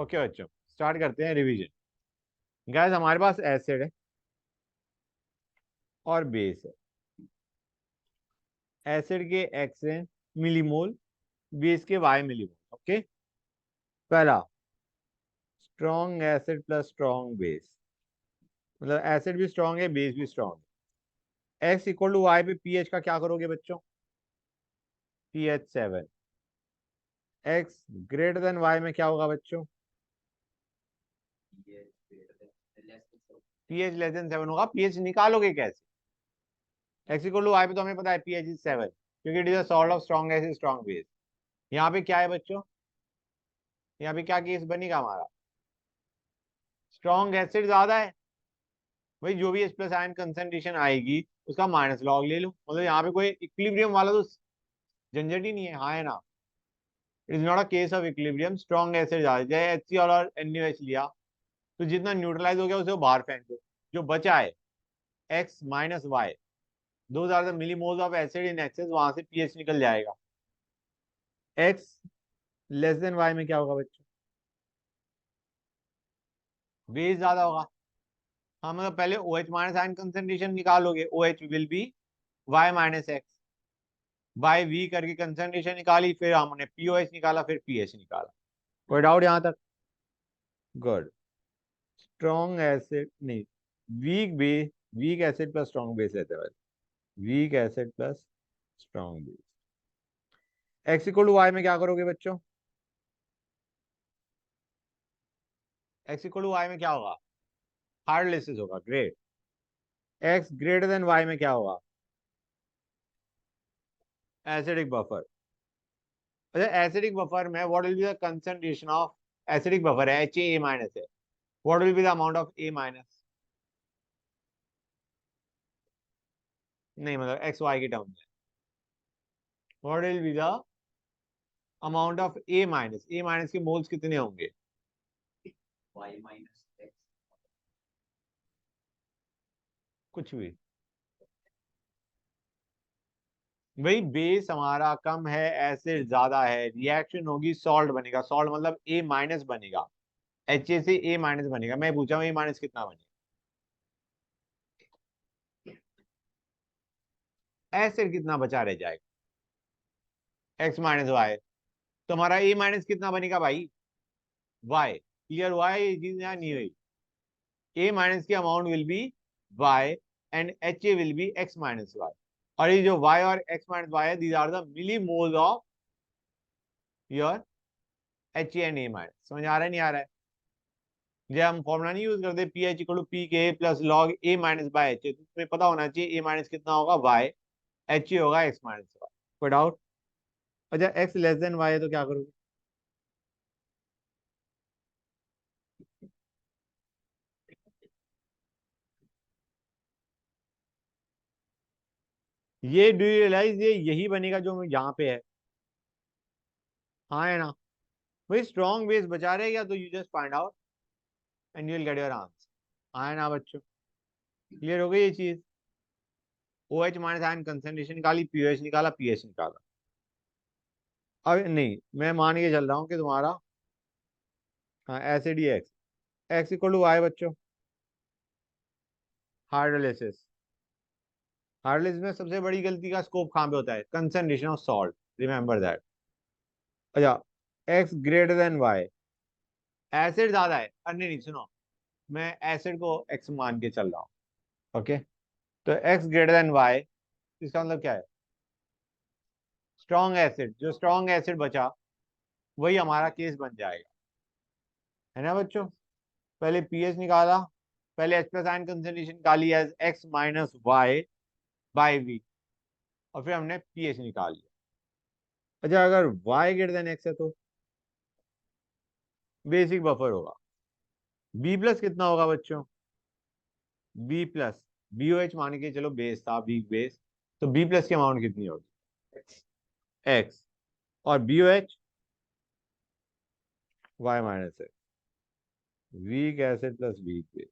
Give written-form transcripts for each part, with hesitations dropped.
Okay बच्चों, start करते हैं रिवीजन। गाइस, हमारे पास एसिड है और बेस है। एसिड के एक्स हैं मिलीमोल, बेस के वाई मिलीमोल। ओके, पहला strong acid plus strong base, मतलब एसिड भी स्ट्रॉन्ग है, बेस भी स्ट्रॉन्ग है। एक्स इक्वल टू वाई पे पीएच का क्या करोगे बच्चों? pH 7। X greater than Y में क्या होगा बच्चों? pH लेस देन 7 होगा। pH निकालोगे कैसे? एक्स इक्वल टू वाई पे तो हमें पता है pH इज 7, क्योंकि it is a salt of strong acid strong base. यहाँ पे क्या है बच्चों? यहाँ पे क्या केस बनेगा हमारा? स्ट्रॉन्ग एसिड ज्यादा है, भाई जो भी H प्लस आयन कंसेंट्रेशन आएगी उसका माइनस लॉग ले लो। मतलब यहाँ पे कोई इक्विलिब्रियम वाला तो झंझट ही नहीं है, हाँ है ना? It is not a case of equilibrium. Strong acid ज्यादा, जैसे HCl और NaOH लिया तो जितना न्यूट्रलाइज हो गया उसे बाहर फेंक दो। जो बचा है X minus Y, those are the millimoles of acid in excess, वहां से पीएच निकल जाएगा। एक्स लेस देन वाई में क्या होगा बच्चों? बेस ज्यादा होगा। हाँ, मतलब पहले OH माइनस आयन कंसेंट्रेशन निकालोगे, OH will be Y minus X by V करके कंसेंट्रेशन निकाली, फिर हमने POH निकाला, फिर पीएच निकाला। कोई डाउट यहाँ तक? गुड। स्ट्रॉन्ग एसिड नहीं, weak base, weak acid plus strong base रहता है। Weak acid plus strong base. X equal to Y में क्या करोगे बच्चों? एक्स इक्वल टू वाई में क्या होगा? हाइड्रोलिसिस होगा। Great. X greater than Y में क्या होगा? Acidic buffer. अच्छा, एसिडिक बफर में what will be the concentration of? Acidic buffer है, HA माइनस है, what will be the amount of A minus? नहीं, मतलब एक्स वाई के टर्म में what will be the amount of A minus? A minus के moles कितने होंगे? Y minus X. कुछ भी भाई, बेस हमारा कम है, एसिड ज्यादा है, रिएक्शन होगी, सॉल्ट बनेगा। सॉल्ट मतलब A माइनस बनेगा, HA से A माइनस बनेगा। मैं पूछा हूँ A माइनस कितना बनेगा? एसिड कितना बचा रह जाएगा? X minus Y. तो हमारा A माइनस कितना बनेगा भाई? वाई। क्लियर हुआ है ये चीज यहाँ नहीं हुई? A माइनस की amount will be Y and HA will be X minus Y. और ये जो y और x माइनस वाई है, these are the millimoles of your HA and A minus. समझ आ रहा है नहीं आ रहा है? जब हम फॉर्मुला नहीं यूज करते pH equal to P K plus log A minus by HA, तो तुम्हें पता होना चाहिए A माइनस कितना होगा? y, HA होगा x माइनस वाई। कोई डाउट? अच्छा, x लेस देन y है तो क्या करोगे? ये डू यू रियलाइज ये यही बनेगा जो यहाँ पे है? हाँ है ना? भाई स्ट्रॉन्ग बेस बचा रहेगा तो you just find out and you will get your answer. हाँ है ना बच्चों? क्लियर हो गई ये चीज? OH माइनस आयन कंसेंट्रेशन निकाली, POH निकाला, पीएच निकाला। अब नहीं, मैं मान के चल रहा हूँ कि तुम्हारा हाँ एसिड ही X, X equal to Y बच्चों। हाइड्रोलिसिस। हाइड्रोलिसिस में सबसे बड़ी गलती का स्कोप कहाँ पे होता है? Concentration of salt, remember that. अच्छा, x greater than y, acid ज्यादा है। अरे नहीं नहीं, सुनो, मैं एसिड को एक्स मान के चल रहा हूँ। ओके, तो एक्स ग्रेटर देन वाई, इसका मतलब क्या है? स्ट्रॉन्ग एसिड, जो स्ट्रॉन्ग एसिड बचा वही हमारा केस बन जाएगा, है ना बच्चों? पहले पीएच निकाला, पहले H प्लस आयन कंसेंट्रेशन निकाली as X minus Y by V, और फिर हमने पीएच निकाल लिया। अच्छा, अगर y ग्रेटर देन एक्स है तो बेसिक बफर होगा। बी प्लस कितना होगा बच्चों? बी प्लस, BOH मान के चलो बेस था, वीक बेस, तो बी प्लस की अमाउंट कितनी होगी? एक्स। और BOH y minus x, weak acid plus weak base.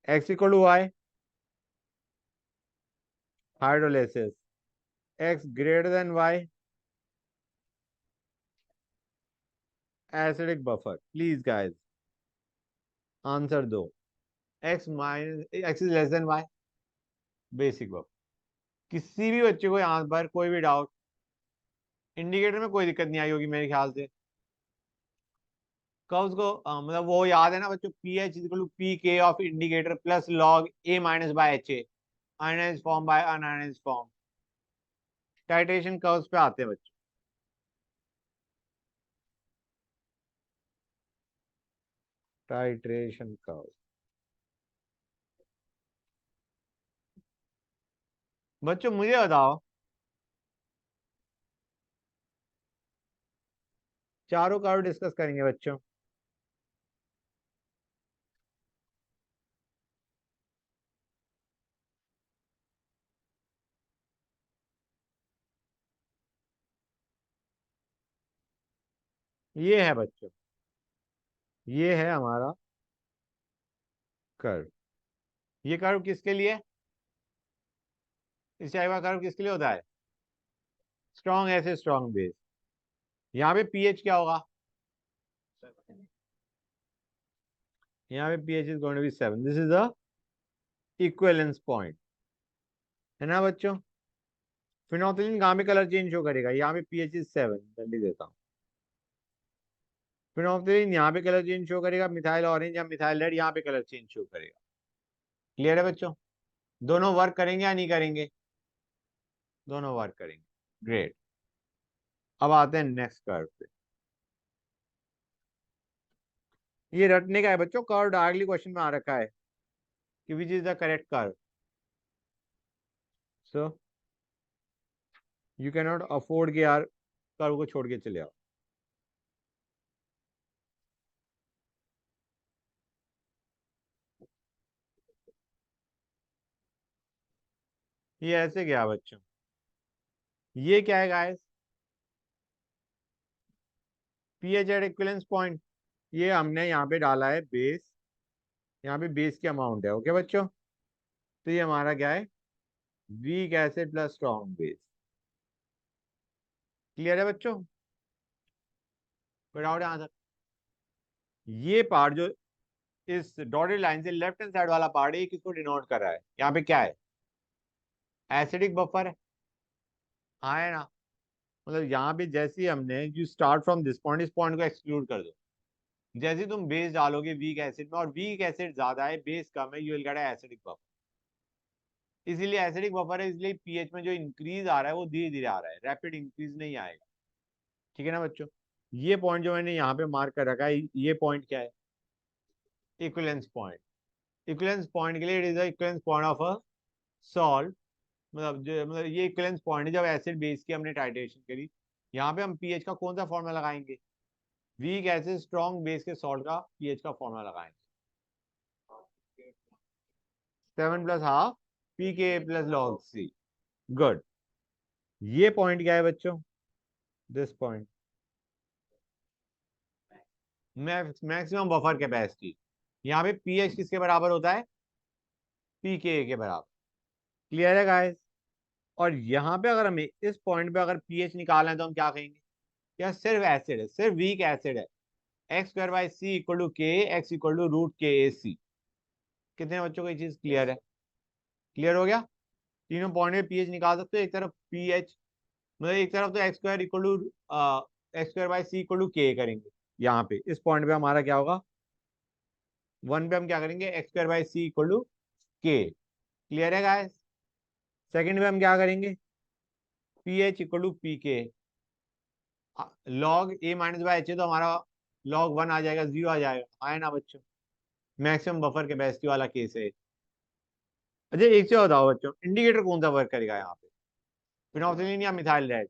X equal to y, hydrolysis. X greater than y, acidic buffer, please guys answer दो। X is less than y, basic buffer. किसी भी बच्चे को यहाँ पर कोई भी डाउट, इंडिकेटर में कोई दिक्कत नहीं आई होगी मेरे ख्याल से। कर्व्स को मतलब वो याद है ना बच्चों, p H equal to P K of indicator plus log A minus by H A, ionize form by unionize form. Titration curves पे आते हैं बच्चों। टाइट्रेशन कर्व, बच्चों मुझे बताओ, चारों कर्व डिस्कस करेंगे बच्चों। ये है बच्चों, ये है हमारा कर्व। ये कर्व किसके लिए, इस टाइप का कर्व किसके लिए होता है, स्ट्रॉन्ग एसिड स्ट्रॉन्ग बेस। यहाँ पे पीएच क्या होगा, यहाँ पे pH is going to be 7, this is the equivalence point, है ना बच्चों। फिनोल्फथालीन कहाँ पे कलर चेंज शो करेगा, यहाँ पे पीएच इज 7, जल्दी देता हूँ। फिनोल्फथालीन यहाँ पे कलर चेंज शो करेगा, मिथाइल ऑरेंज या मिथाइल रेड यहाँ पे कलर चेंज शो करेगा। क्लियर है बच्चों, दोनों वर्क करेंगे या नहीं करेंगे, दोनों वर्क करेंगे। ग्रेट, अब आते हैं नेक्स्ट कर्व पे। ये रटने का है बच्चों, कर्व डायरेक्टली क्वेश्चन में आ रखा है कि which is the correct curve, so you can not afford के यार कर्व को छोड़ के चले आओ। ये ऐसे गया बच्चों, ये क्या है guys, pH at equivalence point. ये हमने यहाँ पे डाला है बेस, यहाँ पे बेस की अमाउंट है, ओके बच्चों। तो ये हमारा क्या है, weak acid plus strong base. Clear है बच्चों, कोई डाउट यहाँ तक। ये पार्ट जो इस डॉटेड लाइन से लेफ्ट हैंड साइड वाला पार्ट है, ये किसको डिनोट कर रहा है, यहाँ पे क्या है, एसिडिक बफर है, हाँ है ना। मतलब यहाँ पे जैसे ही हमने you start from this point, इस पॉइंट को एक्सक्लूड कर दो, जैसे ही तुम बेस डालोगे वीक एसिड में और वीक एसिड ज्यादा है बेस कम है, you will get acidic buffer. इसीलिए एसिडिक बफर है, इसलिए पीएच में जो इंक्रीज आ रहा है वो धीरे धीरे आ रहा है, रैपिड इंक्रीज नहीं आएगा। ठीक है ना बच्चों। ये पॉइंट जो मैंने यहाँ पे मार्क कर रखा है, ये पॉइंट क्या है, इक्विवेलेंस पॉइंट। इक्विवेलेंस पॉइंट के लिए it is the equivalence point of a salt. मतलब ये इक्विवेलेंस पॉइंट है जब एसिड बेस की हमने टाइट्रेशन करी। यहाँ पे हम पीएच का कौन सा फॉर्मूला लगाएंगे, वीक एसिड स्ट्रॉन्ग बेस के सॉल्ट का पीएच का फॉर्मूला लगाएंगे, 7 + ½ P K plus log c. Good, ये पॉइंट क्या है बच्चों, this point, maximum buffer capacity. यहाँ पे पीएच किसके बराबर होता है, पी के बराबर। क्लियर है गाइस। और यहाँ पे अगर हमें इस पॉइंट पे अगर पीएच निकालना है तो हम क्या कहेंगे, क्या सिर्फ एसिड है, सिर्फ वीक एसिड है, x² / c इक्वल टू के, x इक्वल टू √KAC। कितने बच्चों को ये चीज क्लियर है, क्लियर हो गया। तीनों पॉइंट में पीएच निकाल सकते हो, एक तरफ पीएच मतलब एक तरफ तो x² / c इक्वल टू के करेंगे, यहाँ पे इस पॉइंट पे हमारा क्या होगा, 1 पे हम क्या करेंगे, x² / c equal to K. Clear है गाइस। सेकंड पे हम क्या करेंगे, p H equal to P K, log A minus by H है तो हमारा log 1 आ जाएगा, 0 आ जाएगा, आए ना बच्चों। मैक्सिमम बफर कैपेसिटी वाला केस है। अच्छा एक से बताओ बच्चों, इंडिकेटर कौन सा वर्क करेगा यहाँ पे, फिनोल्फथालीन या methyl red.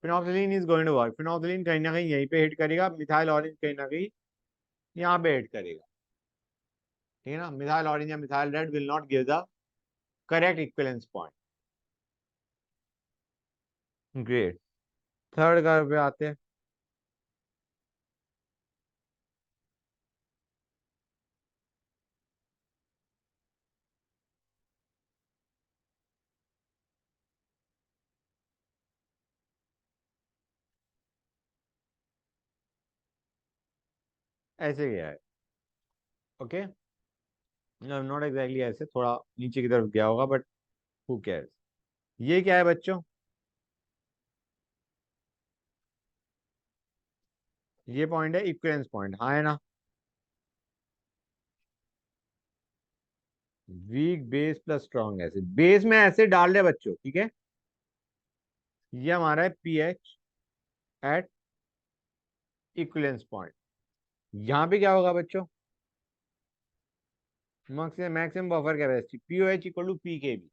Phenolphthalein is going to work, phenolphthalein कहीं ना कहीं यहीं पे हिट करेगा, मिथाइल ऑरेंज कहीं ना कहीं यहाँ पे हिट करेगा। ठीक है ना, मिथाइल ऑरेंज या methyl red will not give the correct equivalence point. Great, third curve पे आते हैं। ऐसे गया है, ओके, नॉट एग्जैक्टली ऐसे, थोड़ा नीचे की तरफ गया होगा, बट हु केयर्स। ये क्या है बच्चों, ये पॉइंट है इक्विवेलेंस पॉइंट, हाँ है ना। Weak base plus strong acid, base में एसिड डाल रहे बच्चों, ठीक है। ये हमारा है पीएच एट इक्विवेलेंस पॉइंट। यहां पे क्या होगा बच्चों, maximum buffer capacity pOH equal to P K b,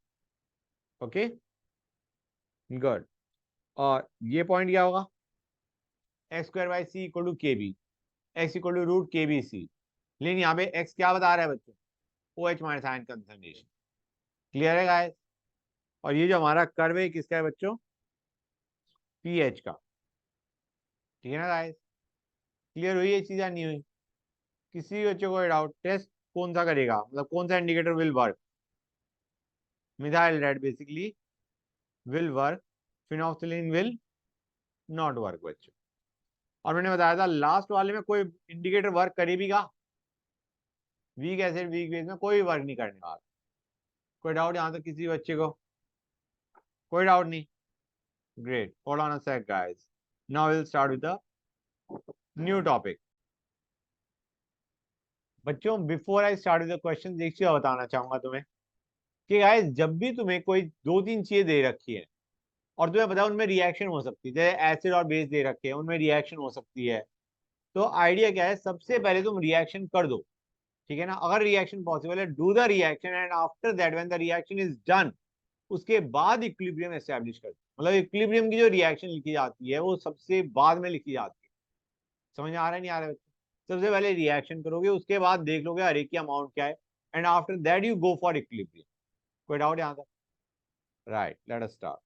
okay, good. और ये पॉइंट क्या होगा, x square by c equal to K b, x equal to root K b c. लेकिन यहाँ पे एक्स क्या बता रहा है बच्चों, O H minus ion concentration, clear है गाइस। और ये जो हमारा कर्व है किसका है बच्चों, पीएच का, ठीक है ना गाइस। क्लियर हुई ये चीज या नहीं हुई, किसी बच्चों को डाउट, टेस्ट कौन सा करेगा, मतलब कौन सा indicator will work, methyl red basically will work, phenolphthalein will not work बच्चों। और मैंने बताया था लास्ट वाले में कोई इंडिकेटर वर्क करेगा, वीक एसिड वीक बेस में कोई वर्क नहीं करने वाला। कोई डाउट यहाँ तक किसी बच्चे को, कोई डाउट नहीं, great, hold on a sec guys, now will start with the new topic. बच्चों before I start with the question, एक चीज बताना चाहूंगा तुम्हें कि गाइस जब भी तुम्हें कोई दो तीन चीजें दे रखी है और तुम्हें पता है उनमें रिएक्शन हो सकती है, जैसे एसिड और बेस दे रखे हैं उनमें रिएक्शन हो सकती है, तो आइडिया क्या है, सबसे पहले तुम रिएक्शन कर दो, ठीक है ना। अगर रिएक्शन पॉसिबल है, do the reaction and after that when the reaction is done, उसके बाद इक्विलिब्रियम एस्टेब्लिश कर दो। मतलब इक्विलिब्रियम की जो रिएक्शन लिखी जाती है वो सबसे बाद में लिखी जाती है। समझ में आ रहा है नहीं आ रहा है बच्चे, सबसे पहले रिएक्शन करोगे, उसके बाद देख लोगे हर एक की अमाउंट क्या है, and after that you go for equilibrium. कोई डाउट यहाँ तक, राइट, लेट अस स्टार्ट।